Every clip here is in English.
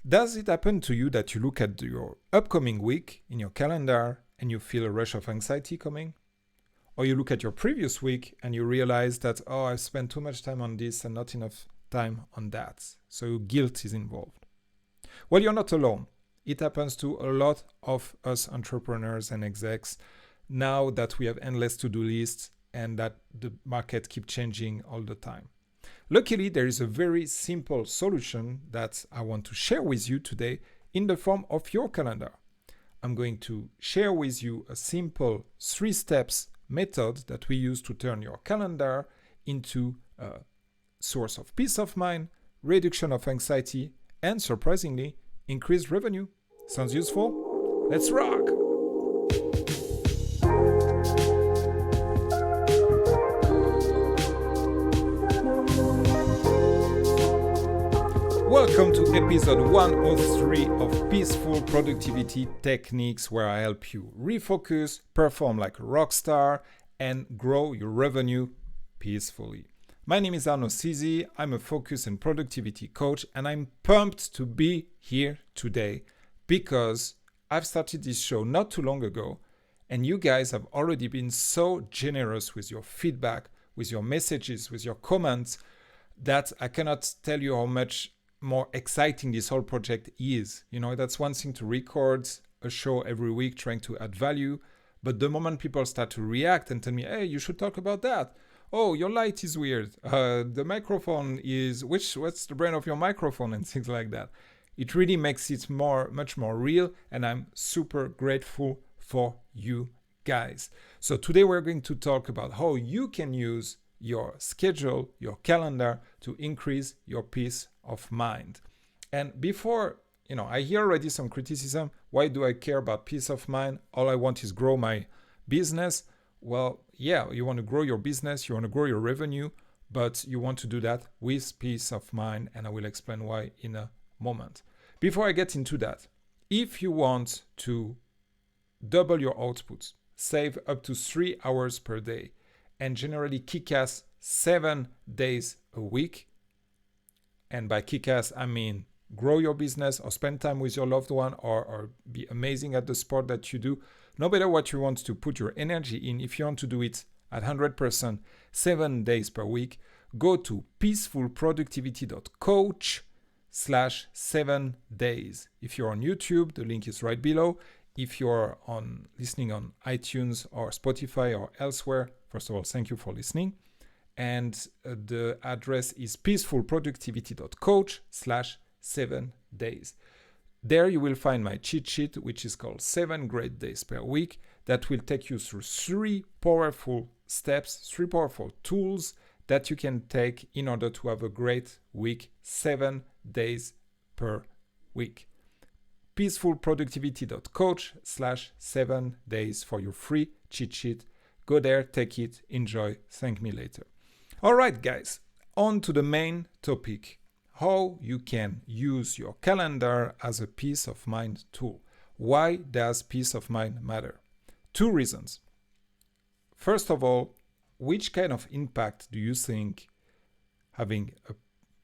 Does it happen to you that you look at your upcoming week in your calendar and you feel a rush of anxiety coming? Or you look at your previous week and you realize that, oh, I've spent too much time on this and not enough time on that. So guilt is involved. Well, you're not alone. It happens to a lot of us entrepreneurs and execs now that we have endless to-do lists and that the market keeps changing all the time. Luckily, there is a very simple solution that I want to share with you today in the form of your calendar. I'm going to share with you a simple 3 steps method that we use to turn your calendar into a source of peace of mind, reduction of anxiety, and surprisingly, increased revenue. Sounds useful? Let's rock! Welcome to episode 103 of Peaceful Productivity Techniques, where I help you refocus, perform like a rock star, and grow your revenue peacefully. My name is Arnaud Sizi. I'm a focus and productivity coach, and I'm pumped to be here today because I've started this show not too long ago, and you guys have already been so generous with your feedback, with your messages, with your comments, that I cannot tell you how much more exciting this whole project is. You know, that's one thing to record a show every week trying to add value, but the moment people start to react and tell me, hey, you should talk about that. Oh, your light is weird. The microphone is, what's the brand of your microphone, and things like that. It really makes it much more real, and I'm super grateful for you guys. So today we're going to talk about how you can use your schedule, your calendar, to increase your peace of mind. And before, I hear already some criticism. Why do I care about peace of mind? All I want is grow my business. Well, yeah, you want to grow your business, you want to grow your revenue, but you want to do that with peace of mind, and I will explain why in a moment. Before I get into that, if you want to double your output, save up to 3 hours per day, and generally kick ass 7 days a week, and by kick ass, I mean grow your business or spend time with your loved one or be amazing at the sport that you do. No matter what you want to put your energy in, if you want to do it at 100%, 7 days per week, go to peacefulproductivity.coach/7 days. If you're on YouTube, the link is right below. If you're listening on iTunes or Spotify or elsewhere, first of all, thank you for listening. And the address is peacefulproductivity.coach/7 days. There you will find my cheat sheet, which is called 7 Great Days per Week, that will take you through 3 powerful steps, 3 powerful tools that you can take in order to have a great week, 7 days per week. peacefulproductivity.coach/7 days for your free cheat sheet. Go there, take it, enjoy, thank me later. All right, guys, on to the main topic, how you can use your calendar as a peace of mind tool. Why does peace of mind matter? 2 reasons. First of all, which kind of impact do you think having a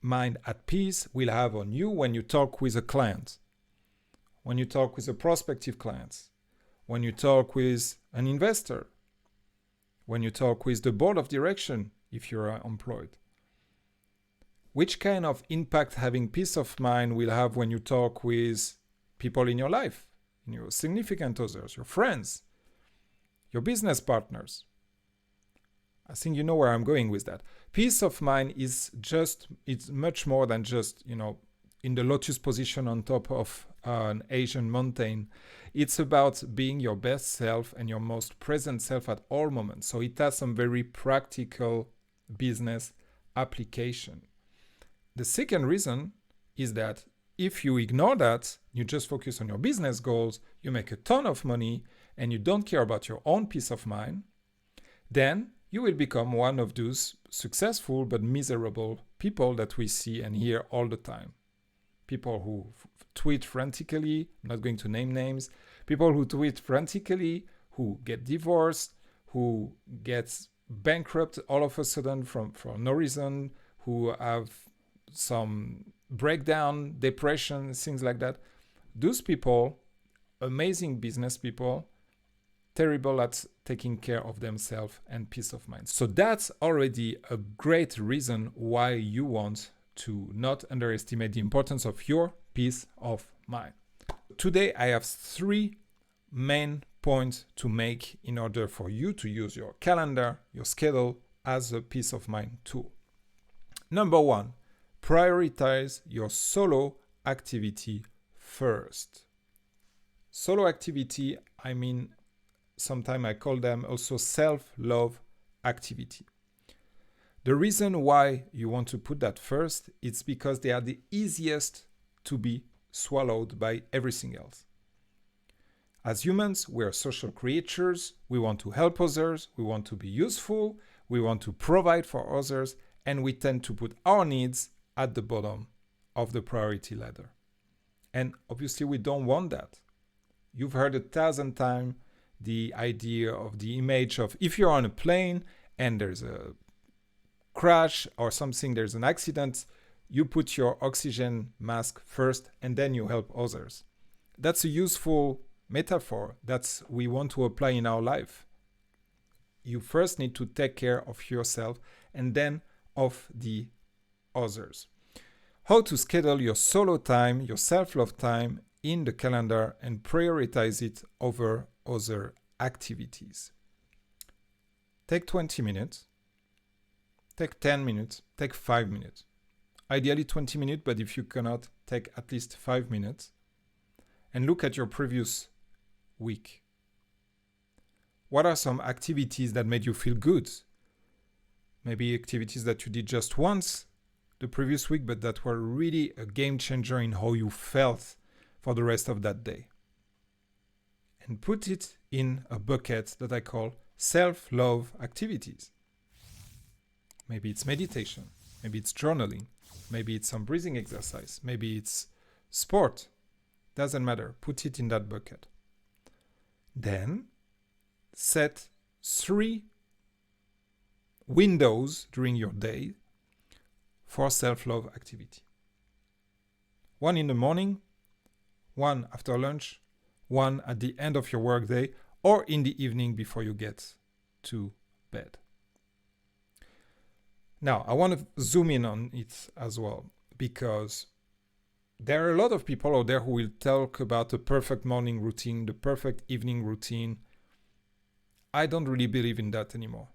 mind at peace will have on you when you talk with a client, when you talk with a prospective client, when you talk with an investor, when you talk with the board of direction if you're employed? Which kind of impact having peace of mind will have when you talk with people in your life, your significant others, your friends, your business partners? I think you know where I'm going with that. Peace of mind it's much more than just, in the lotus position on top of an Asian mountain. It's about being your best self and your most present self at all moments. So it has some very practical business application. The second reason is that if you ignore that, you just focus on your business goals, you make a ton of money, and you don't care about your own peace of mind, then you will become one of those successful but miserable people that we see and hear all the time. People who tweet frantically, I'm not going to name names, people who tweet frantically, who get divorced, who get bankrupt all of a sudden for no reason, who have some breakdown, depression, things like that. Those people, amazing business people, terrible at taking care of themselves and peace of mind. So that's already a great reason why you want to not underestimate the importance of your peace of mind. Today, I have 3 main points to make in order for you to use your calendar, your schedule as a peace of mind tool. Number 1, prioritize your solo activity first. Solo activity, I mean, sometimes I call them also self-love activity. The reason why you want to put that first is because they are the easiest to be swallowed by everything else. As humans, we are social creatures. We want to help others. We want to be useful. We want to provide for others. And we tend to put our needs at the bottom of the priority ladder. And obviously, we don't want that. You've heard 1,000 times the idea of the image of if you're on a plane and there's a crash or something, there's an accident, you put your oxygen mask first and then you help others. That's a useful metaphor that we want to apply in our life. You first need to take care of yourself and then of the others. How to schedule your solo time, your self-love time in the calendar and prioritize it over other activities. Take 20 minutes, take 10 minutes, take 5 minutes. Ideally 20 minutes, but if you cannot, take at least 5 minutes and look at your previous week. What are some activities that made you feel good? Maybe activities that you did just once the previous week, but that were really a game changer in how you felt for the rest of that day. And put it in a bucket that I call self-love activities. Maybe it's meditation, maybe it's journaling, maybe it's some breathing exercise, maybe it's sport. Doesn't matter. Put it in that bucket. Then set 3 windows during your day for self-love activity. 1 in the morning, 1 after lunch, 1 at the end of your workday, or in the evening before you get to bed. Now, I want to zoom in on it as well, because there are a lot of people out there who will talk about the perfect morning routine, the perfect evening routine. I don't really believe in that anymore.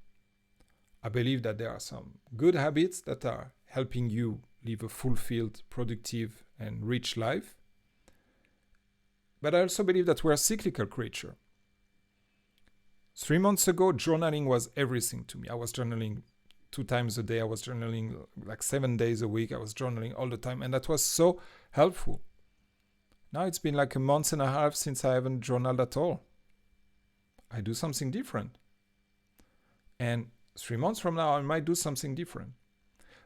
I believe that there are some good habits that are helping you live a fulfilled, productive, and rich life. But I also believe that we're a cyclical creature. 3 months ago, journaling was everything to me. I was journaling 2 times a day. I was journaling like 7 days a week. I was journaling all the time. And that was so helpful. Now it's been like a month and a half since I haven't journaled at all. I do something different. And 3 months from now, I might do something different.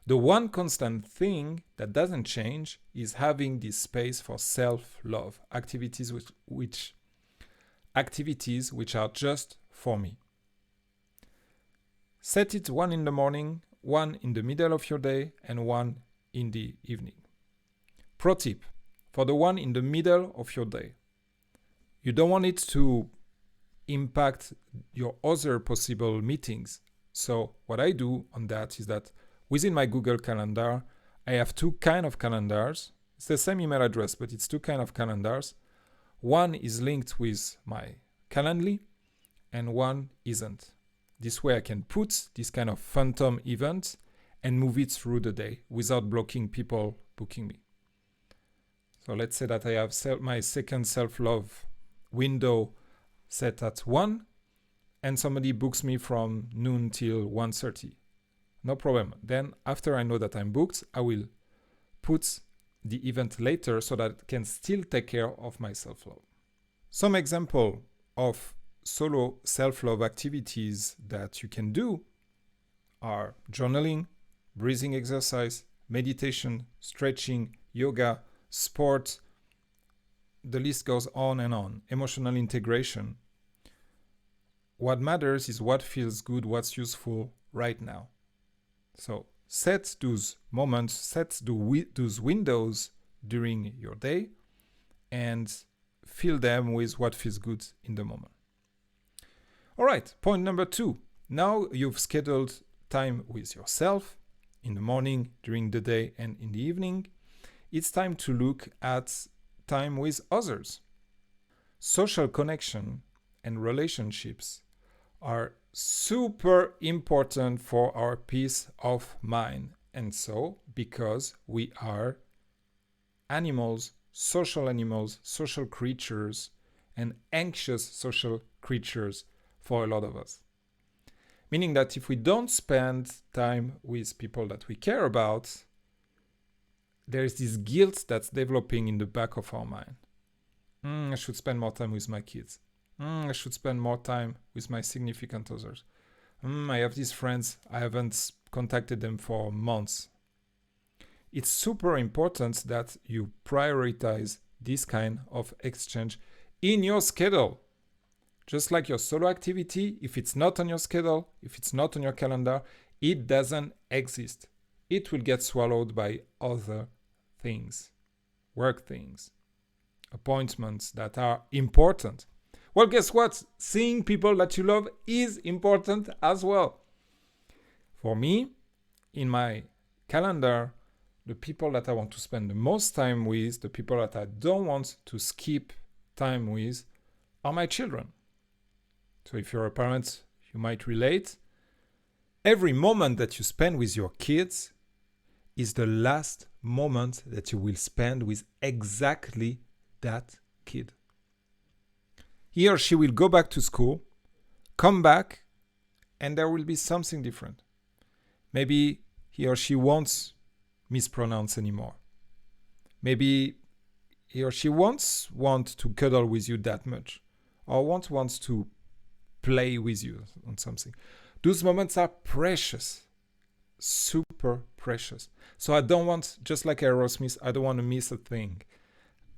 The one constant thing that doesn't change is having this space for self-love, activities which are just for me. Set it 1 in the morning, 1 in the middle of your day, and 1 in the evening. Pro tip, for the 1 in the middle of your day, you don't want it to impact your other possible meetings. So what I do on that is that within my Google Calendar, I have 2 kind of calendars. It's the same email address, but it's 2 kind of calendars. One is linked with my Calendly and one isn't. This way I can put this kind of phantom event and move it through the day without blocking people booking me. So let's say that I have my second self-love window set at 1 and somebody books me from noon till 1:30. No problem. Then after I know that I'm booked, I will put the event later so that I can still take care of my self-love. Some example of solo self-love activities that you can do are journaling, breathing exercise, meditation, stretching, yoga, sport. The list goes on and on. Emotional integration. What matters is what feels good, what's useful right now. So set those moments, set those windows during your day, and fill them with what feels good in the moment. All right, point number 2. Now you've scheduled time with yourself in the morning, during the day, and in the evening. It's time to look at time with others. Social connection and relationships are super important for our peace of mind. And so, because we are animals, social creatures, and anxious social creatures for a lot of us. Meaning that if we don't spend time with people that we care about, there's this guilt that's developing in the back of our mind. I should spend more time with my kids. I should spend more time with my significant others. I have these friends, I haven't contacted them for months. It's super important that you prioritize this kind of exchange in your schedule. Just like your solo activity, if it's not on your schedule, if it's not on your calendar, it doesn't exist. It will get swallowed by other things, work things, appointments that are important. Well, guess what? Seeing people that you love is important as well. For me, in my calendar, the people that I want to spend the most time with, the people that I don't want to skip time with, are my children. So if you're a parent, you might relate. Every moment that you spend with your kids is the last moment that you will spend with exactly that kid. He or she will go back to school, come back, and there will be something different. Maybe he or she won't mispronounce anymore. Maybe he or she won't want to cuddle with you that much, or won't want to play with you on something. Those moments are precious, super precious. So I don't want, just like Aerosmith, I don't want to miss a thing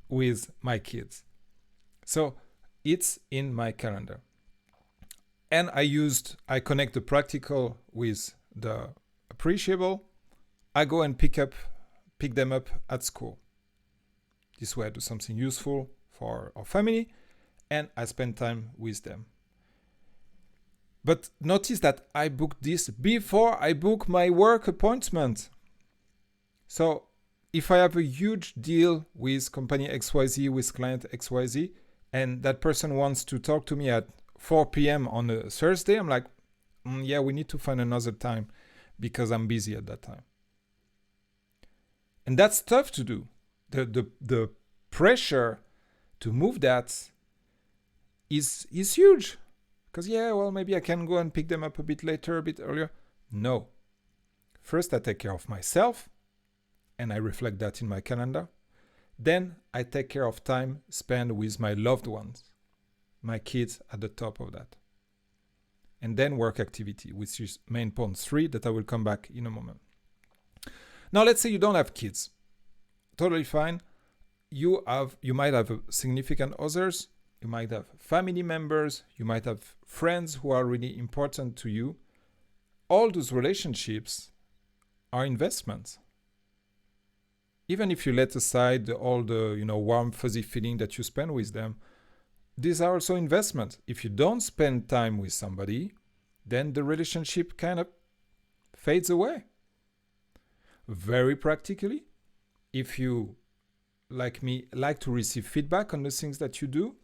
with my kids. So it's in my calendar. And I connect the practical with the appreciable. I go and pick them up at school. This way I do something useful for our family and I spend time with them. But notice that I booked this before I book my work appointment. So if I have a huge deal with company XYZ, with client XYZ, and that person wants to talk to me at 4 p.m. on a Thursday, I'm like, yeah, we need to find another time because I'm busy at that time. And that's tough to do. The pressure to move that is huge. Because, maybe I can go and pick them up a bit later, a bit earlier. No. First, I take care of myself, and I reflect that in my calendar. Then I take care of time spent with my loved ones, my kids at the top of that. And then work activity, which is main point 3 that I will come back in a moment. Now, let's say you don't have kids. Totally fine. You might have significant others. You might have family members. You might have friends who are really important to you. All those relationships are investments. Even if you let aside all the warm, fuzzy feeling that you spend with them, these are also investments. If you don't spend time with somebody, then the relationship kind of fades away. Very practically, if you, like me, like to receive feedback on the things that you do,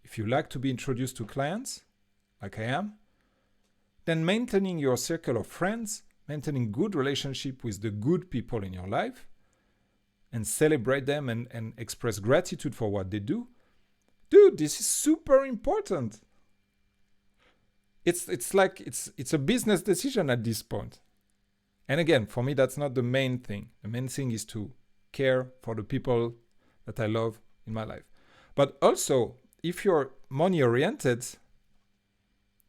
if you like to be introduced to clients, like I am, then maintaining your circle of friends, maintaining good relationship with the good people in your life, and celebrate them and express gratitude for what they do, dude, this is super important. It's like it's a business decision at this point. And again, for me, that's not the main thing. The main thing is to care for the people that I love in my life. But also, if you're money-oriented,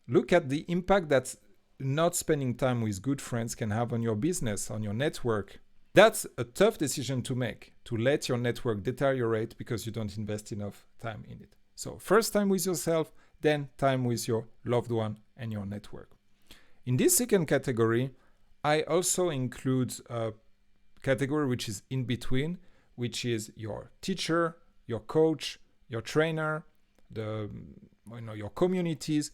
look at the impact that not spending time with good friends can have on your business, on your network. That's a tough decision to make, to let your network deteriorate because you don't invest enough time in it. So first time with yourself, then time with your loved one and your network. In this second category, I also include a category which is in between, which is your teacher, your coach, your trainer, your communities,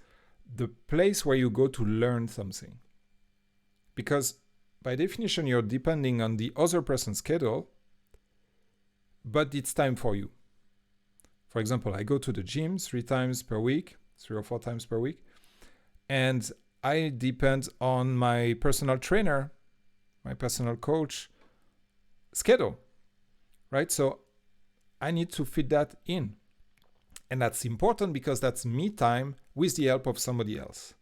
the place where you go to learn something. Because by definition, you're depending on the other person's schedule, but it's time for you. For example, I go to the gym 3 or 4 times per week, and I depend on my personal trainer, my personal coach schedule, right? So I need to fit that in. And that's important because that's me time with the help of somebody else.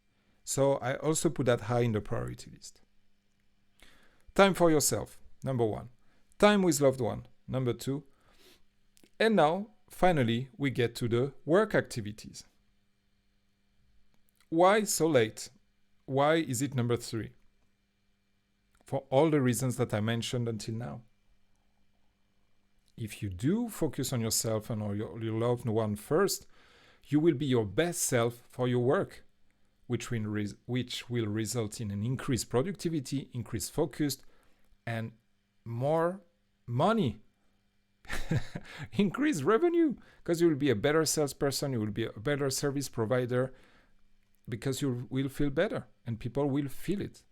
So I also put that high in the priority list. Time for yourself, number 1. Time with loved one, number 2. And now, finally, we get to the work activities. Why so late? Why is it number 3? For all the reasons that I mentioned until now. If you do focus on yourself and on your loved one first, you will be your best self for your work, which will result in an increased productivity, increased focus, and more money. Increased revenue, because you will be a better salesperson, you will be a better service provider, because you will feel better and people will feel it.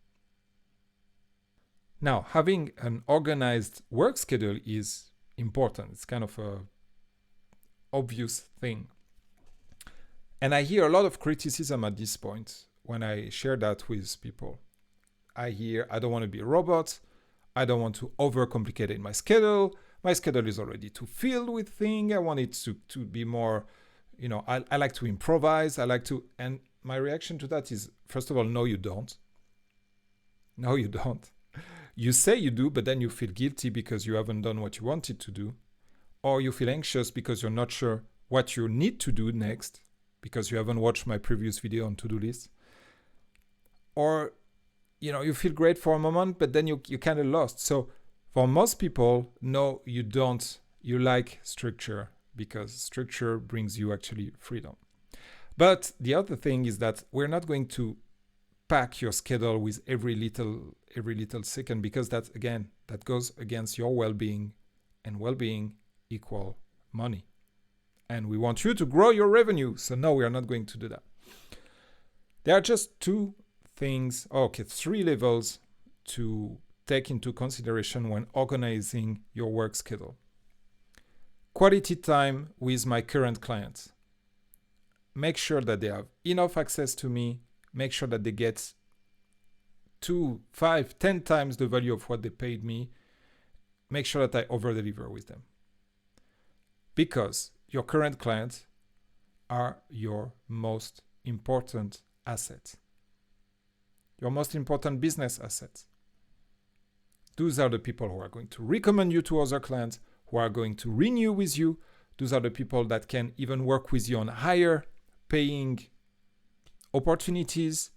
Now, having an organized work schedule is important. It's kind of a obvious thing. And I hear a lot of criticism at this point when I share that with people. I hear, I don't want to be a robot. I don't want to overcomplicate it in my schedule. My schedule is already too filled with things. I want it to be more, I like to improvise. And my reaction to that is, first of all, no, you don't. No, you don't. You say you do, but then you feel guilty because you haven't done what you wanted to do. Or you feel anxious because you're not sure what you need to do next because you haven't watched my previous video on to-do lists. Or, you feel great for a moment, but then you kind of lost. So for most people, no, you don't. You like structure because structure brings you actually freedom. But the other thing is that we're not going to pack your schedule with every little second, because that goes against your well-being, and well-being equal money. And we want you to grow your revenue. So no, we are not going to do that. There are just 3 levels to take into consideration when organizing your work schedule. Quality time with my current clients. Make sure that they have enough access to me. Make sure that they get 2, 5, 10 times the value of what they paid me. Make sure that I over-deliver with them. Because your current clients are your most important asset. Your most important business assets. Those are the people who are going to recommend you to other clients, who are going to renew with you. Those are the people that can even work with you on higher paying opportunities.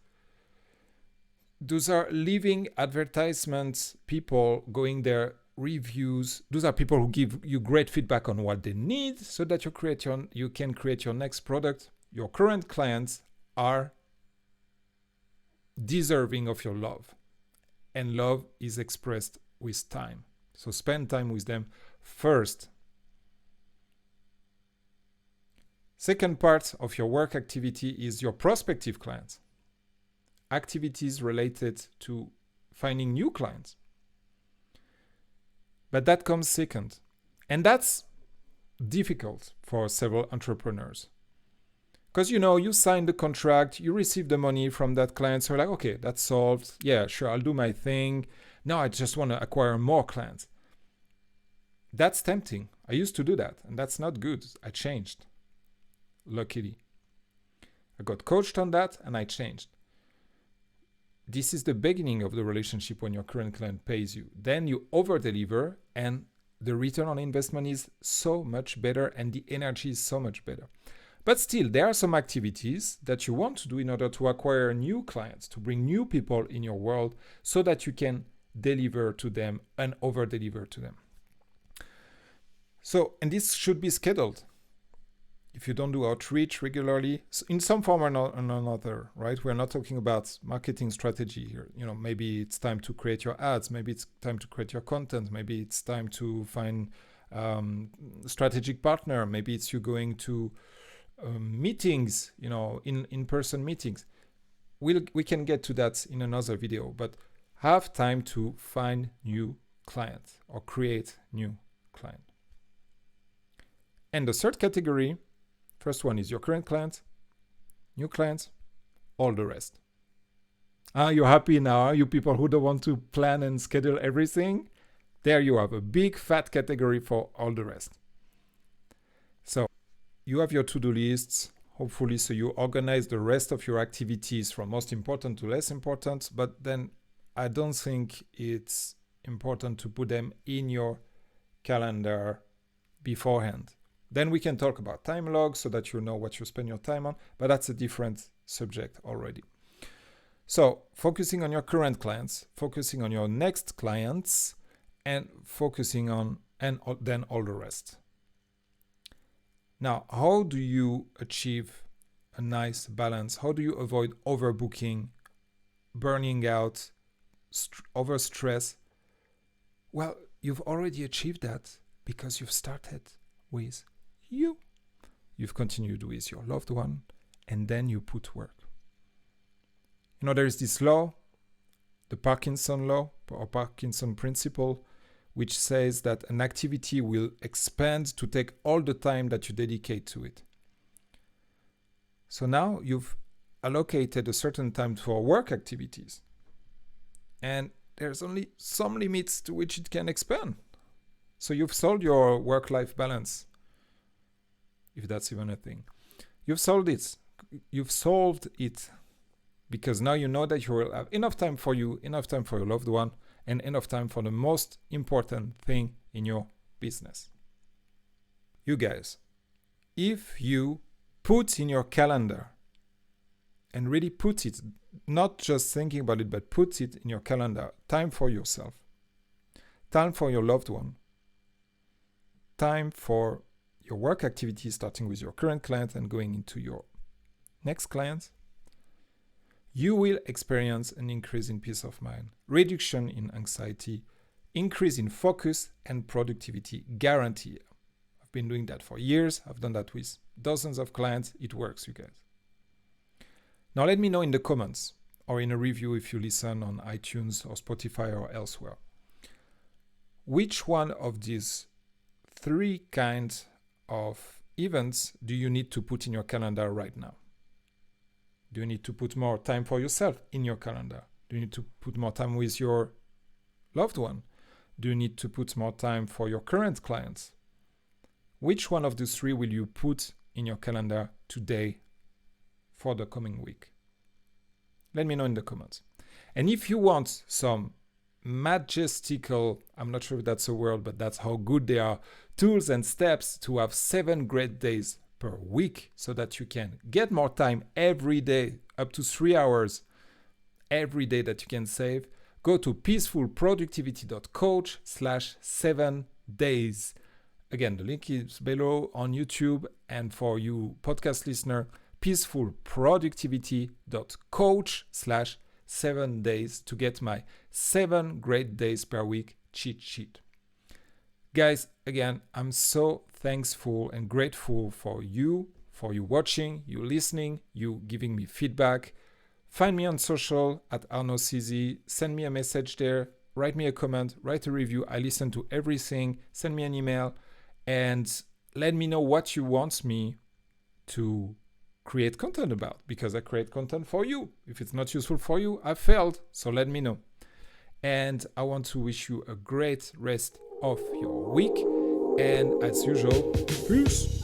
Those are living advertisements, people going there, reviews. Those are people who give you great feedback on what they need so that you can create your next product. Your current clients are deserving of your love. And love is expressed with time. So spend time with them first. Second part of your work activity is your prospective clients. Activities related to finding new clients. But that comes second. And that's difficult for several entrepreneurs. Because you sign the contract, you receive the money from that client, so you're like, okay, that's solved. Yeah, sure, I'll do my thing. Now I just want to acquire more clients. That's tempting. I used to do that, and that's not good. I changed. Luckily. I got coached on that, and I changed. This is the beginning of the relationship when your current client pays you. Then you over-deliver, and the return on investment is so much better, and the energy is so much better. But still, there are some activities that you want to do in order to acquire new clients, to bring new people in your world so that you can deliver to them and over-deliver to them. So, and this should be scheduled. if you don't do outreach regularly, in some form or another, right? We're not talking about marketing strategy here. Maybe it's time to create your ads. Maybe it's time to create your content. Maybe it's time to find strategic partner. Maybe it's you going to meetings, in-person meetings. We can get to that in another video, but have time to find new clients or create new client. And the third category, first one is your current clients, new clients, all the rest. You're happy now, you people who don't want to plan and schedule everything? There you have a big fat category for all the rest. So you have your to-do lists, hopefully, so you organize the rest of your activities from most important to less important, but then I don't think it's important to put them in your calendar beforehand. Then we can talk about time logs so that you know what you spend your time on, but that's a different subject already. So focusing on your current clients, focusing on your next clients, and focusing on, and then all the rest. Now, how do you achieve a nice balance? How do you avoid overbooking, burning out, overstress? Well, you've already achieved that because you've started with you. You've continued with your loved one, and then you put work. There is this law, the Parkinson law or Parkinson principle, which says that an activity will expand to take all the time that you dedicate to it. So now you've allocated a certain time for work activities, and there's only some limits to which it can expand. So you've solved your work-life balance, if that's even a thing. You've solved it. You've solved it because now you know that you will have enough time for you, enough time for your loved one, and enough time for the most important thing in your business. You guys, if you put in your calendar and really put it, not just thinking about it, but put it in your calendar, time for yourself, time for your loved one, time for your work activities, starting with your current client and going into your next client, you will experience an increase in peace of mind, reduction in anxiety, increase in focus and productivity, guarantee. I've been doing that for years. I've done that with dozens of clients. It works, you guys. Now let me know in the comments or in a review if you listen on iTunes or Spotify or elsewhere. Which one of these three kinds of events do you need to put in your calendar right now? Do you need to put more time for yourself in your calendar? Do you need to put more time with your loved one? Do you need to put more time for your current clients? Which one of the three will you put in your calendar today for the coming week? Let me know in the comments. And if you want some majestical, I'm not sure if that's a word, but that's how good they are, tools and steps to have 7 great days per week so that you can get more time every day, up to 3 hours every day that you can save, go to peacefulproductivity.coach/7days. Again, the link is below on YouTube, and for you podcast listener, peacefulproductivity.coach/7days to get my 7 great days per week cheat sheet. Guys, again, I'm so thankful and grateful for you watching, you listening, you giving me feedback. Find me on social at Arnaud CZ. Send me a message there. Write me a comment. Write a review. I listen to everything. Send me an email. And let me know what you want me to create content about, because I create content for you. If it's not useful for you, I failed. So let me know. And I want to wish you a great rest of your week. And as usual, peace.